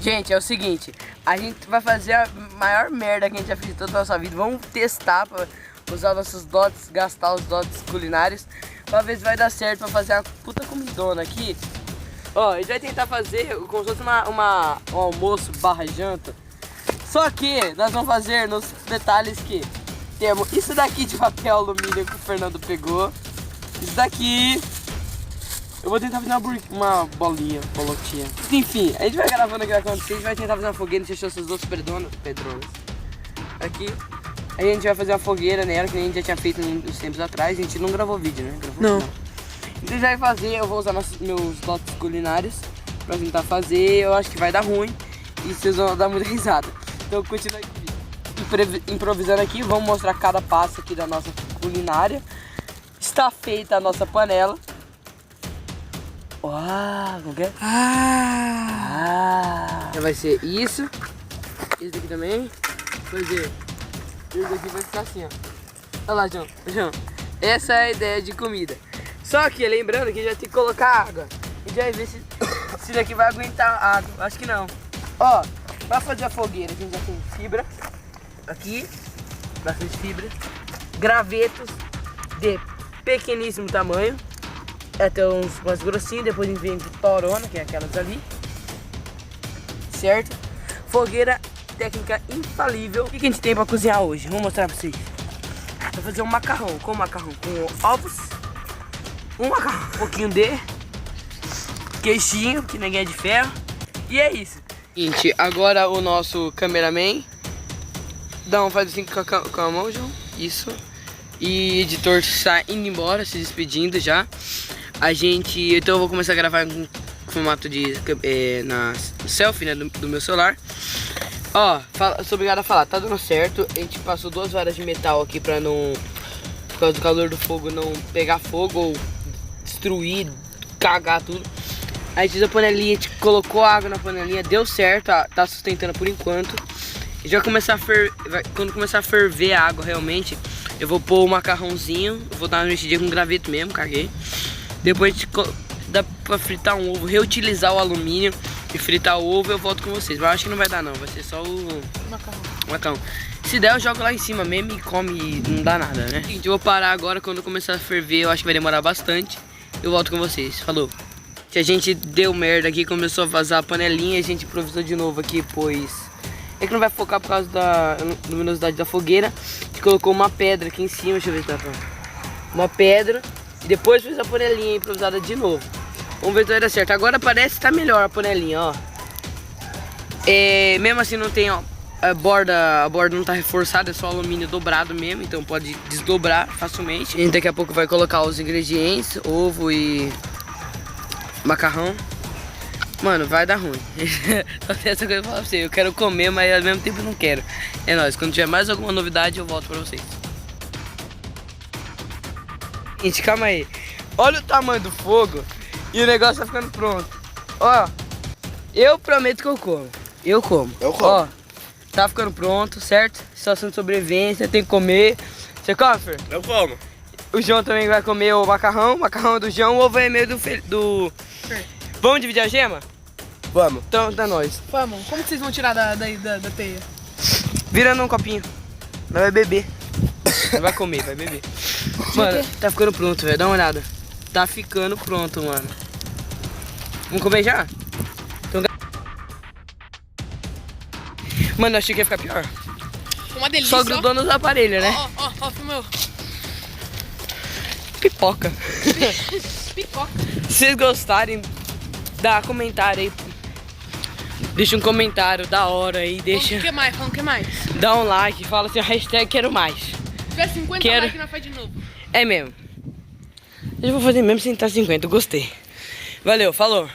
Gente, é o seguinte, a gente vai fazer a maior merda que a gente já fez em toda a nossa vida. Vamos testar pra usar nossos dotes, gastar os dotes culinários pra ver se vai dar certo pra fazer uma puta comidona aqui. Ó, a gente vai tentar fazer como se fosse um almoço barra janta. Só que nós vamos fazer nos detalhes que temos isso daqui de papel alumínio que o Fernando pegou. Isso daqui. Eu vou tentar fazer uma bolotinha. Enfim, a gente vai gravando aqui com vocês. A gente vai tentar fazer uma fogueira. A gente achou essas duas pedronas. Aqui. Aí a gente vai fazer uma fogueira nela, que a gente já tinha feito uns tempos atrás. A gente não gravou vídeo, né? Não. Então a gente vai fazer, eu vou usar meus dotes culinários pra tentar fazer. Eu acho que vai dar ruim e vocês vão dar muita risada. Então continua aqui, improvisando aqui. Vamos mostrar cada passo aqui da nossa culinária. Está feita a nossa panela. Uau, como que é? Já vai ser isso. Esse daqui também. Fazer. Esse daqui vai ficar assim, ó. Olha lá, João. Essa é a ideia de comida. Só que lembrando que já tem que colocar água. A gente vai ver se daqui vai aguentar água. Acho que não. Ó, pra fazer a fogueira, a gente já tem fibra. Aqui, bastante fibra. Gravetos de pequeníssimo tamanho. Até uns mais grossinhos. Depois a gente vem de torona, que é aquelas ali. Certo? Fogueira técnica infalível. O que a gente tem pra cozinhar hoje? Vou mostrar pra vocês. Vou fazer um macarrão. Com ovos. Um pouquinho de queijinho, que ninguém é de ferro. E é isso. Gente, agora o nosso cameraman faz assim com a mão, João. Isso. E o editor está indo embora, se despedindo já. Então eu vou começar a gravar com formato de na selfie, né, do meu celular. Ó, sou obrigado a falar, tá dando certo. A gente passou 2 varas de metal aqui pra não, por causa do calor do fogo, não pegar fogo ou destruir, cagar tudo. Aí a gente fez a panelinha, a gente colocou água na panelinha, deu certo, tá sustentando por enquanto. A gente vai começar a quando começar a ferver a água realmente, eu vou pôr o macarrãozinho, eu vou dar uma mexidinha com graveto mesmo, caguei. Depois a gente dá pra fritar um ovo, reutilizar o alumínio e fritar o ovo, eu volto com vocês. Mas eu acho que não vai dar não, vai ser só o macarrão. Se der eu jogo lá em cima mesmo e come e não dá nada, né? Gente, eu vou parar agora, quando começar a ferver, eu acho que vai demorar bastante. Eu volto com vocês, falou. Que a gente deu merda aqui, começou a vazar a panelinha, a gente improvisou de novo aqui, pois é que não vai focar por causa da luminosidade da fogueira. A gente colocou uma pedra aqui em cima, deixa eu ver se dá pra... Uma pedra. E depois fez a panelinha improvisada de novo. Vamos ver se vai dar certo. Agora parece que tá melhor a panelinha, ó. Mesmo assim não tem, ó, a borda não tá reforçada, é só alumínio dobrado mesmo. Então pode desdobrar facilmente. A gente daqui a pouco vai colocar os ingredientes, ovo e macarrão. Mano, vai dar ruim. Só tem essa coisa pra falar pra você. Eu quero comer, mas ao mesmo tempo eu não quero. É nóis, quando tiver mais alguma novidade eu volto pra vocês. Gente, calma aí. Olha o tamanho do fogo e o negócio tá ficando pronto. Ó, eu prometo que eu como. Eu como. Ó, tá ficando pronto, certo? Situação de sobrevivência, tem que comer. Você come, Fer? Eu como. O João também vai comer o macarrão é do João, o ovo é meio do... Vamos dividir a gema? Vamos. Então tá nós. Vamos. Como que vocês vão tirar da teia? Virando um copinho. Nós vai beber. Não vai comer, vai beber. Mano, tá ficando pronto, velho. Dá uma olhada. Tá ficando pronto, mano. Vamos comer já? Então... Mano, eu achei que ia ficar pior. Uma delícia. Só grudou nos aparelhos, né? Ó, filmou. Pipoca. Pipoca. Se vocês gostarem, dá comentário aí. Deixa um comentário da hora aí, deixa. O que mais? Dá um like, fala assim, hashtag quero mais. Se tiver 50 likes, nós faz de novo. É mesmo. Eu vou fazer mesmo sem estar 50, eu gostei. Valeu, falou.